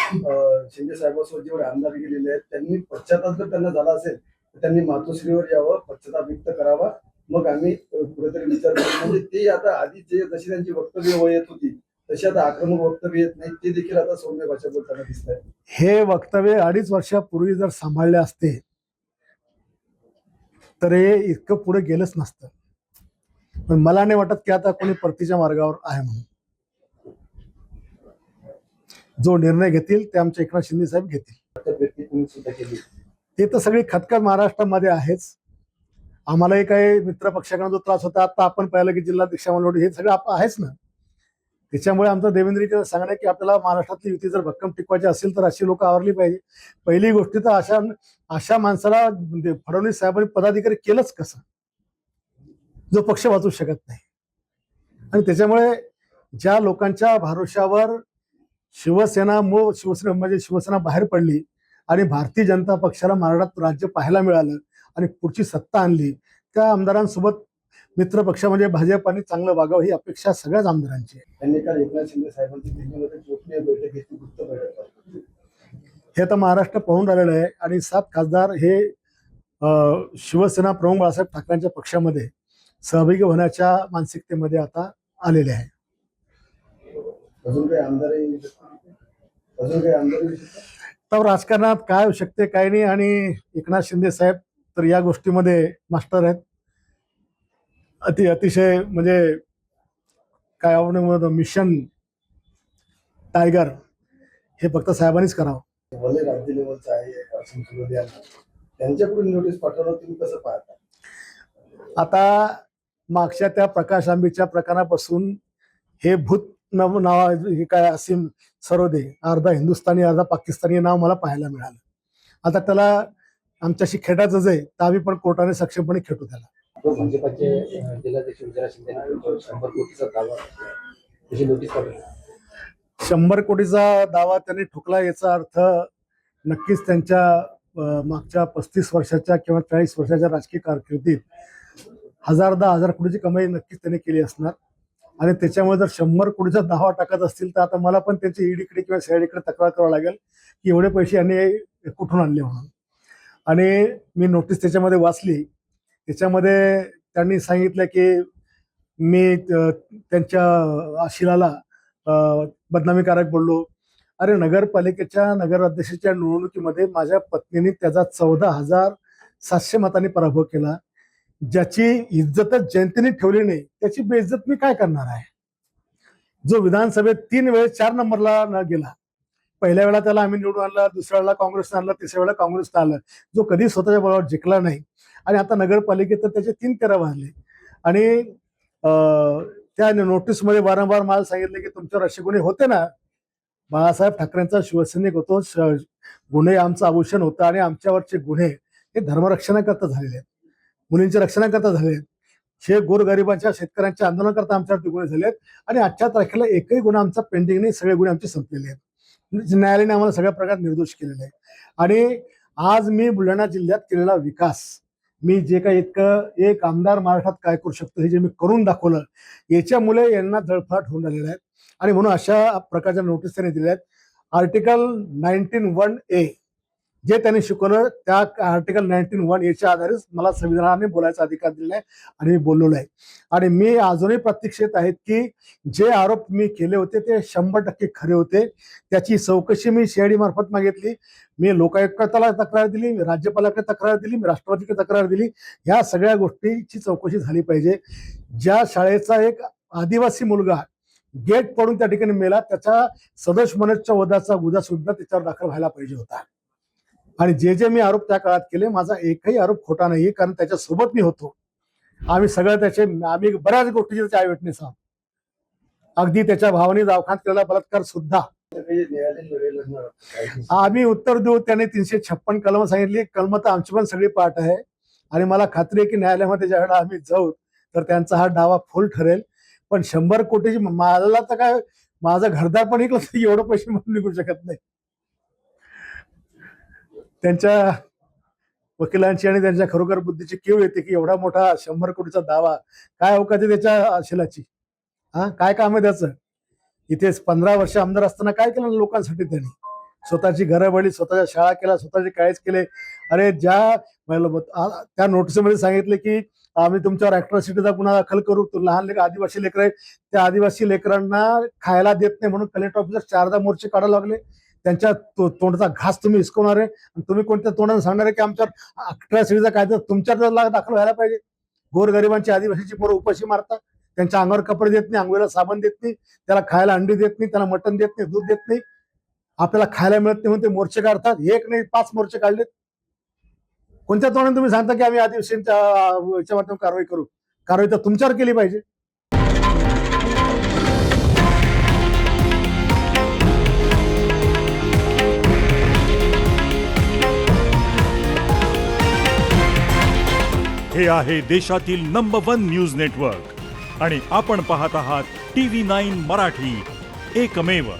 शिंदे साहेबांसोबत जेवढे आमदार गेलेले आहेत त्यांनी पश्चाताप जर त्यांना झाला असेल तर त्यांनी मातोश्रीवर यावं, पश्चाताप व्यक्त करावा. मग आम्ही कुठेतरी विचार करू. म्हणजे ते आता आधी जे जशी त्यांची वक्तव्य येत होती तशी आता आक्रमक वक्तव्य येत नाही, ते देखील आता सौम्य भाषा बोलताना दिसत आहे. हे वक्तव्य 2.5 वर्षापूर्वी जर सांभाळले असते तर हे इतकं पुढे गेलंच नसतं. पण मला नाही वाटत की आता कोणी परतीच्या मार्गावर आहे म्हणून. जो निर्णय घेतील ते आमचे एकनाथ शिंदे साहेब घेतील. ते तर सगळी खतखत महाराष्ट्रामध्ये आहेच. आम्हालाही काही मित्र पक्षाकडून जो त्रास होता, आता आपण पाहिलं की जिल्हाध्यक्ष हे सगळं आहेच ना. त्याच्यामुळे आमचं देवेंद्रजीचं सांगणं आहे की आपल्याला महाराष्ट्रातली युती जर भक्कम टिकवायची असेल तर अशी लोक आवरली पाहिजे. पहिली गोष्ट तर अशा माणसाला फडणवीस साहेबांनी पदाधिकारी केलंच कसं, जो पक्ष वाचू शकत नाही. आणि त्याच्यामुळे ज्या लोकांच्या भरोशावर शिवसेना म्हणजे शिवसेना बाहेर पडली आणि भारतीय जनता पक्षाला महाराष्ट्रात राज्य पाहायला मिळालं आणि पुढची सत्ता आणली, त्या आमदारांसोबत मित्र पक्ष म्हणजे भाजपाने चांगलं वागावं ही अपेक्षा सगळ्याच आमदारांची आहे. त्यांनी काल एकनाथ शिंदे साहेबांची दिल्लीमध्ये गोपनीय बैठक घेतली, गुप्त बैठक. हे आता महाराष्ट्र पाहून राहिलेलं आहे आणि 7 खासदार हे शिवसेना प्रमुख बाळासाहेब ठाकरेंच्या पक्षामध्ये सहभागी होण्याच्या मानसिकतेमध्ये आता आलेले आहे. अजून काही आमदार तर राजकारणात काय होऊ शकते काय नाही. आणि एकनाथ शिंदे साहेब तर या गोष्टीमध्ये मास्टर आहेत. अतिशय म्हणजे काय आपण मिशन टायगर हे फक्त साहेबांनीच करावं. भले राज्य लेवलचं आहे, त्यांच्याकडून नोटीस पाठवलं, तुम्ही कसं पाहता? आता मागच्या त्या प्रकाश आंबेच्या प्रकरणापासून हे भूत नाव हे काय असीम सरोदे, अर्धा हिंदुस्थानी अर्धा पाकिस्तानी नाव मला पाहायला मिळालं. आता त्याला आमच्याशी खेळायचंच आहे तर आम्ही पण कोर्टाने सक्षमपणे खेळतो त्याला. भाजपाचे जिल्हाध्यक्ष विजय शिंदे 100 कोटीचा दावा त्याची नोटीस पाठवली. 100 कोटीचा दावा त्यांनी ठोकला याचा अर्थ नक्कीच त्यांच्या मागच्या 35 वर्षाच्या किंवा 40 वर्षाच्या राजकीय कारकिर्दीत 1000 कोटीची कमाई नक्कीच त्यांनी केली असणार. आणि त्याच्यामुळे जर 100 कोटीचा दावा टाकत असतील तर आता मला पण त्यांची ईडीकडे किंवा सीआयडीकडे तक्रार करावं लागेल की एवढे पैसे यांनी कुठून आणले म्हणून. आणि मी नोटीस त्याच्यामध्ये वाचली. त्याच्यामध्ये त्यांनी सांगितलं की मी त्यांच्या आशिलाला बदनामीकारक बोललो. अरे, नगरपालिकेच्या नगराध्यक्षाच्या निवडणुकीमध्ये माझ्या पत्नीने त्याचा 14,700 मतांनी पराभव केला. ज्याची इज्जतच जनतेने ठेवली नाही त्याची बेइज्जत मी काय करणार आहे. जो विधानसभेत 3 वेळेस 4 नंबरला गेला, पहिल्या वेळा त्याला आम्ही निवडून आणला, दुसऱ्या वेळेला काँग्रेसनं आणलं, तिसऱ्या वेळेला काँग्रेसनं आलं, जो कधी स्वतःच्या बळावर जिंकला नाही. आणि आता नगरपालिकेत तर त्याचे 3 तेरा वाजले. आणि त्या नोटीसमध्ये वारंवार मला सांगितलं की तुमच्यावर असे गुन्हे होते ना. बाळासाहेब ठाकरेंचा शिवसैनिक होतो, गुन्हे आमचं आभूषण होतं आणि आमच्यावरचे गुन्हे हे धर्मरक्षणाकरता झालेले आहेत, मुलींच्या रक्षणाकरता झाले आहेत, हे गोरगरिबांच्या शेतकऱ्यांच्या आंदोलनाकरता आमच्यावरती गुन्हे झाले आहेत. आणि आजच्या तारखेला एकही गुन्हा आमचा पेंडिंग नाही, सगळे गुन्हे आमचे संपलेले आहेत. न्यायालयाने आम्हाला सगळ्या प्रकारात निर्दोष केलेला आहे. आणि आज मी बुलढाणा जिल्ह्यात केलेला विकास, मी जे काही इतकं एक आमदार महाराष्ट्रात काय करू शकतो हे जे मी करून दाखवलं, याच्यामुळे यांना जळफळाट होऊन राहिलेला आहे. आणि म्हणून अशा प्रकारच्या नोटीस त्यांनी दिल्या आहेत. आर्टिकल 19(1)(a जे त्यांनी शिकवलं त्या आर्टिकल 19(1)(a च्या आधारेच मला संविधानाने बोलायचा अधिकार दिला आहे आणि मी बोललेलो आहे. आणि मी अजूनही प्रतीक्षेत आहेत की जे आरोप मी केले होते ते 100% खरे होते. त्याची चौकशी मी सीआयडी मार्फत मागितली, मी लोकायुक्ताला तक्रार दिली, मी राज्यपालाकडे तक्रार दिली, मी राष्ट्रपतीकडे तक्रार दिली. ह्या सगळ्या गोष्टीची चौकशी झाली पाहिजे. ज्या शाळेचा एक आदिवासी मुलगा गेट पडून त्या ठिकाणी मेला, त्याचा सदोष मनोजच्या वधाचा गुन्हा सुद्धा त्याच्यावर दाखल व्हायला पाहिजे होता. आणि जे मी आरोप त्या काळात केले, माझा एकही आरोप खोटा नाही, कारण त्याच्यासोबत मी होतो. आम्ही बऱ्याच गोष्टीचे त्याचे आय विटनेस आहोत. अगदी त्याच्या भावाने दवाखान्यात केलेला बलात्कार सुद्धा आम्ही उत्तर देऊ. त्याने 356 कलम सांगितली. कलम तर आमची पण सगळी पाठ आहे. आणि मला खात्री आहे की न्यायालयामध्ये ज्यावेळेला आम्ही जाऊ तर त्यांचा हा दावा फुल ठरेल. पण 100 कोटीची मला तर काय, माझं घरदार पण ऐकलं तर एवढं पैसे म्हणून निघू शकत नाही. त्यांच्या वकिलांची आणि त्यांच्या खरोखर बुद्धीची कीव येते की एवढा मोठा 100 कोटीचा दावा काय अवकाती त्याच्या आशिलाची. काय काम आहे त्याचं. इथेच 15 वर्ष आमदार असताना काय केलं लोकांसाठी त्यांनी, स्वतःची घरं बळी, स्वतःच्या शाळा केल्या, स्वतःचे काळेज केले. अरे त्या नोटीसमध्ये सांगितले की आम्ही तुमच्यावर अॅट्रॉसिटीचा गुन्हा दाखल करू. तो लहान आदिवासी लेकर आहे, त्या आदिवासी लेकरांना खायला देत नाही म्हणून कलेक्टर ऑफिसर 4दा मोर्चे काढायला लागले. त्यांच्या तोंडाचा घास तुम्ही हिसकवणार आहे आणि तुम्ही कोणत्या तोंडाने सांगणार आहे की आमच्यावर अॅट्रॉसिटीचा कायदा तुमच्यावर दाखल व्हायला पाहिजे. गोरगरिबांची आदिवासीची पोरं उपाशी मारतात, त्यांच्या अंगावर कपडे देत नाही, आंघोळीला साबण देत नाही, त्याला खायला अंडी देत नाही, त्याला मटण देत नाही, दूध देत नाही, आपल्याला खायला मिळत नाही म्हणून ते मोर्चे काढतात. एक नाही 5 मोर्चे काढलेत. कोणत्या तोंडाने तुम्ही सांगता की आम्ही आदिवासींच्या याच्या माध्यमातून कारवाई करू? कारवाई तर तुमच्यावर केली पाहिजे. हे आहे देशातील नंबर 1 न्यूज नेटवर्क आणि आपण पाहत आहात TV9 मराठी, एकमेव.